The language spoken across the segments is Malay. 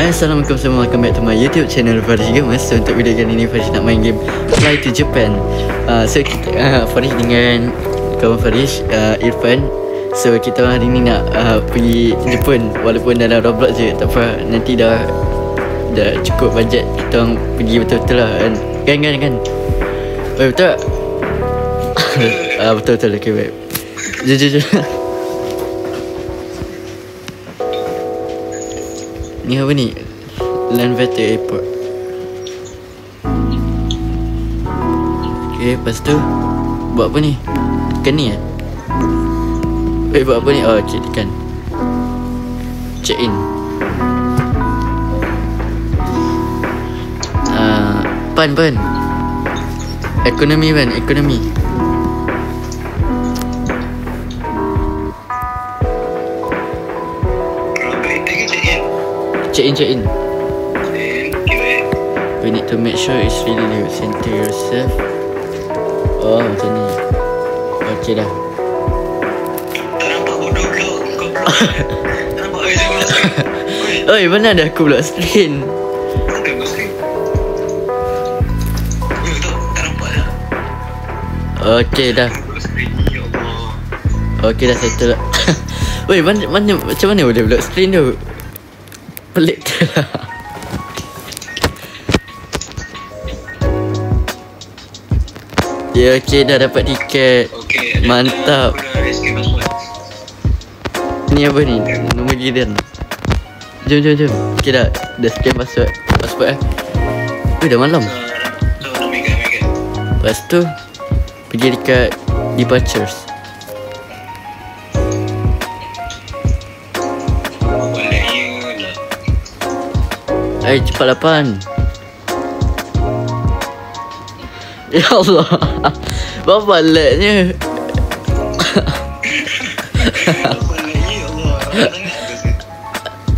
Hai, Assalamualaikum semua. Welcome back to my YouTube channel Farish Gamers. So untuk video kali ni Farish nak main game Fly to Japan. So kita Farish dengan kawan Farish, Irfan. So kita hari ni nak pergi Jepun. Walaupun dalam Roblox je, tak apa. Nanti dah cukup bajet, kita orang pergi betul-betul lah kan. Kan oh, betul tak? Betul-betul. Okay, baik. Jom. Ni apa ni? Landvetter Airport. Okay, lepas tu buat apa ni? Tekan ni buat apa ni? Oh, okay, tekan check in. Pan Ekonomi. Check in. We need to make sure it's really new. Center yourself. Oh, macam ni. Okay dah. Tak nampak bodoh kau. Tak nampak je pula screen. Oi, mana ada aku pula screen? Tak nampak screen. Tak nampak dah. Okay dah. Okay dah, settle lah. Oi, macam mana boleh pula screen tu? Pelik tu lah. Ya, okay, dah dapat tiket. Okay, mantap. Ni apa ni? Nombor giliran. Jom. Okay dah scan password dah malam. Lepas tu pergi dekat departures. Cepat lapan. Ya Allah. Berapa lagnya?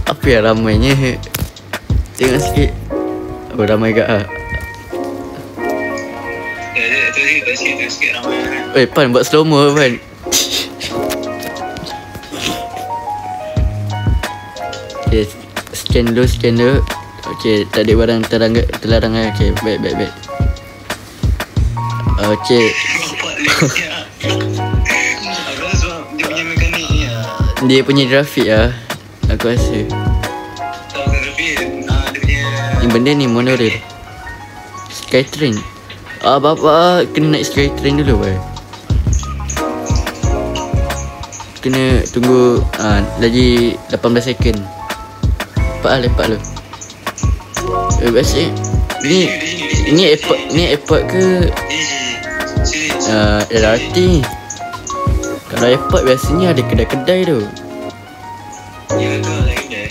Apa yang ramainya? Tengok sikit. Oh, ramai ke ah? Tengok sikit ramai. Oi, Pan buat slow mo Pan. Okay, scan dulu. Okay, tak ada barang terlarang. Okay, baik. Okay. Dia punya grafik lah, aku rasa. Ni benda ni monorail, Skytrain. Bapa kena naik Skytrain dulu boy. Kena tunggu lagi 18 second. Lepak lu. Biasa ni airport ke LRT? Kalau airport biasanya ada kedai-kedai tu. Ya, tu ada kedai.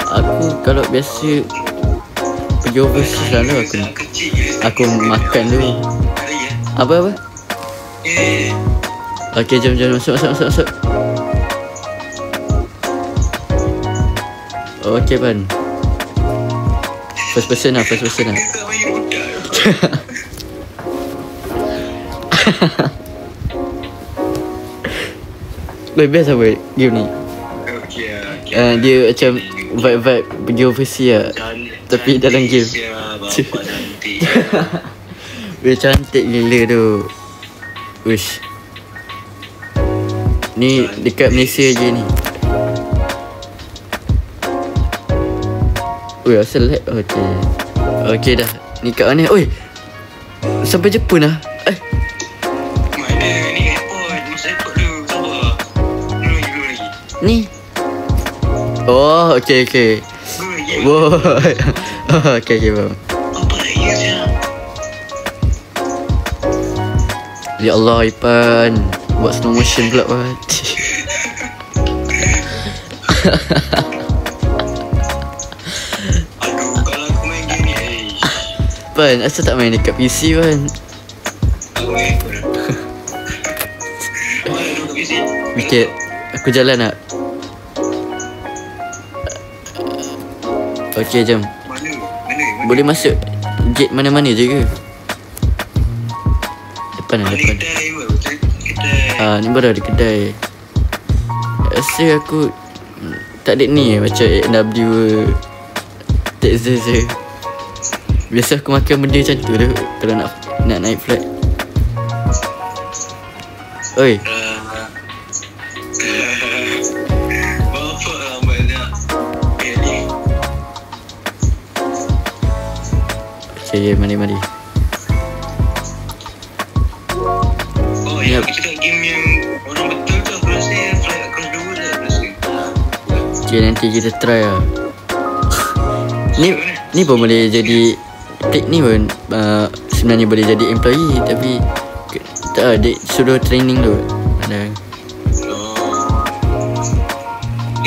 Aku kalau biasa pergi overseas lah aku makan dulu. Apa? Okay, jom masuk. Okay, Pan. First person lah. Best apa game ni? Dia macam vibe pergi overseas lah, tapi dalam game. Dia cantik gila tu. Uish. Ni dekat Malaysia je ni. Oi, asal lag. Okay dah. Ni kat mana? Oi, sampai Jepun lah. Mana ni airport? Masuk airport dulu. Sabar. Dulu lagi. Ni. Oh, okay. Wow. Okay, bang. Apa lagi siap? Ya Allah, Ipan buat slow motion pula Pan. Pan, asal tak main dekat PC Pan? Aku main pun. Mana duduk PC? Mikir, aku jalan nak. Okay, jom. Mana? Boleh masuk gate mana-mana je ke? Depan. Kedai pun, betul? Kedai. Ni baru ada kedai. Rasa aku Tak ada ni macam AW Texas je. Biasa aku makan benda macam tu tu kalau nak naik flight. Oi, Bapak lah banyak. Ni. okay, mari. Oh, Yep. yang aku cakap game yang orang betul tu aku rasa yang flight across the world lah aku rasa. Okay, nanti kita try lah. Ni pun boleh jadi ni pun sebenarnya boleh jadi employee tapi tak ada suruh training tu. Ada. Oh.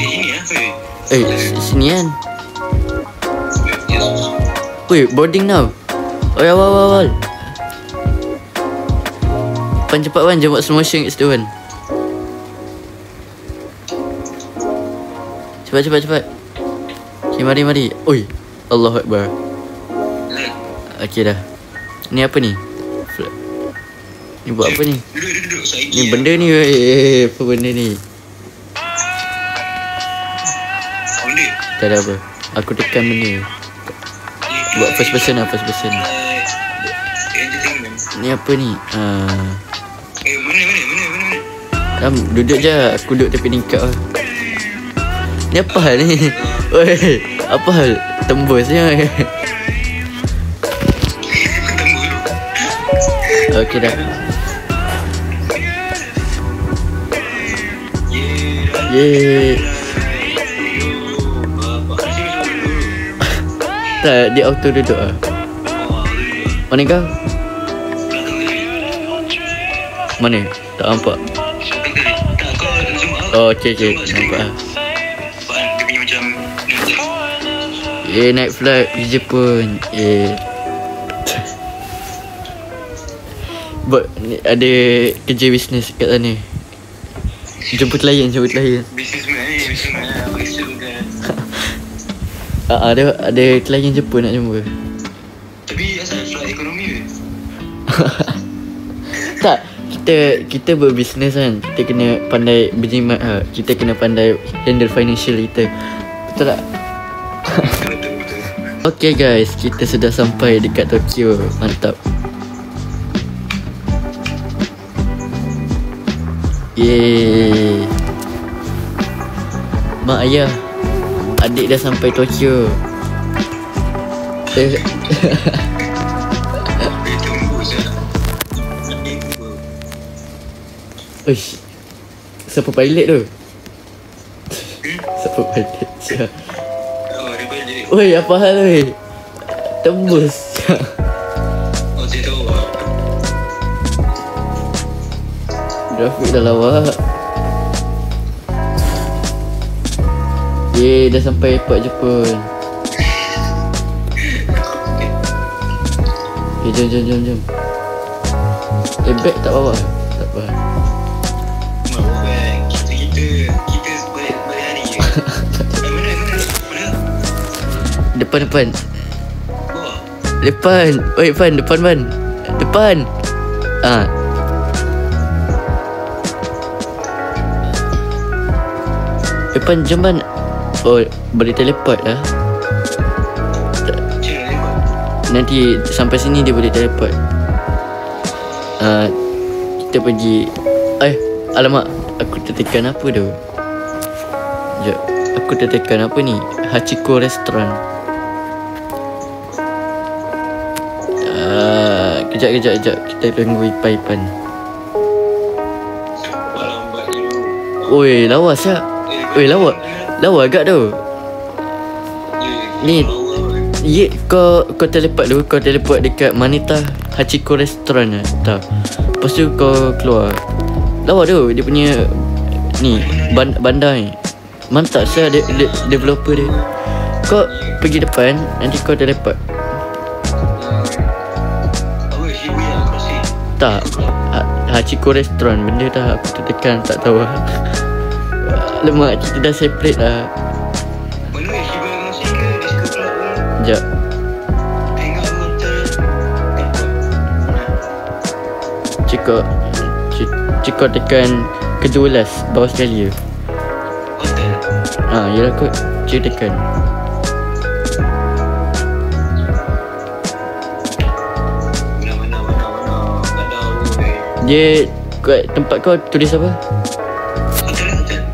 Ini apa? Sini kan. Yes. Weh, boarding now. Oi, awal. Pan cepat Wan, jom buat slow motion kat situ Wan. Cepat. Okay, mari. Oi, Allahu Akbar. Okay dah. Ni apa ni? Ni buat apa ni? Duduk saiki. Ni benda ni apa benda ni? Benda. Tak ada apa. Aku tekan benda. Buat first person. Entertainment. Ni apa ni? Mana? Duduk je. Aku duduk tepi tingkap lah. Ni apa hal ni? Oi, apa hal? Tembusnya. Okey dah. Yeay. Tak, dia auto duduk lah. Mana kau? Mana? Tak nampak. Oh, okay. Nampak lah. Dia punya macam naik flight pergi Jepun. Buat ada kerja bisnes kat sana. Jemput klien. Businessman lah. Ada klien Jepun nak jumpa. Tapi asal flight ekonomi ke? Tak, kita berbisnes kan. Kita kena pandai berjimat lah. Kita kena pandai handle financial kita. Betul tak? Betul. Okay guys, kita sudah sampai dekat Tokyo. Mantap. Yeay. Mak ayah, adik dah sampai Tokyo. Tembus lah. Uish, siapa pilot tu? Siapa pilot? Siapa? Oh, dia balik. Oi, apa hal oi? Tembus. Oh, saya tahu lah. Grafik dah lawak. Yeay, dah sampai airport Jepun. Okay, jom. Bag tak bawa? Tak apa. Kita balik hari je. Mana? Depan. Bawah. Depan. Oi, depan Pan. Depan. Depan jom Pan. Oh, boleh teleport lah. Nanti sampai sini dia boleh teleport. Kita pergi. Alamak, aku tertekan apa tu? Sekejap, aku tertekan apa ni? Hachiko Restaurant. Kejap. Kita tunggu Ipan. Oi, lawa siap. Oi, lawa agak tu. Ni kau teleport dulu. Kau teleport dekat Manita Hachiko Restaurant lah. Tak. Lepas tu kau keluar. Lawa tu. Dia punya ni bandar ni. Mantap saya developer dia. Kau pergi depan. Nanti kau teleport. Tak, Hachiko Restaurant. Benda dah aku tertekan. Tak tahu lah. Lemak, kita dah separate lah. Mana Shiba Masih ke Disco Club ke? Sekejap. Tengok hotel. Cik kau tekan ke-12 bawah sekali je. Hotel. Yelah kau ceritakan. Mana tak tahu. Dia kat tempat kau tulis apa? Hotel.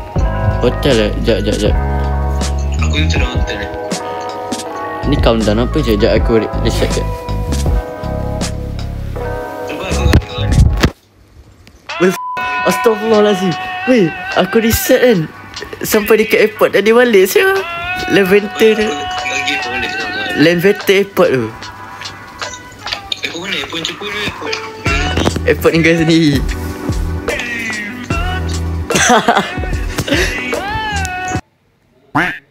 Hotel lah. Sekejap. Aku yang sudah hotel. Ni countdown apa je? Sekejap aku reset je. Cuba aku kawan. Weh, astagfirullahaladzim. Weh, aku reset kan. Sampai dekat airport dah dia balik siapa? Levanter tu. Lagi pun boleh sama. Levanter airport tu. Airport mana? Airport Jepun ke airport? Airport negara sendiri. Quack.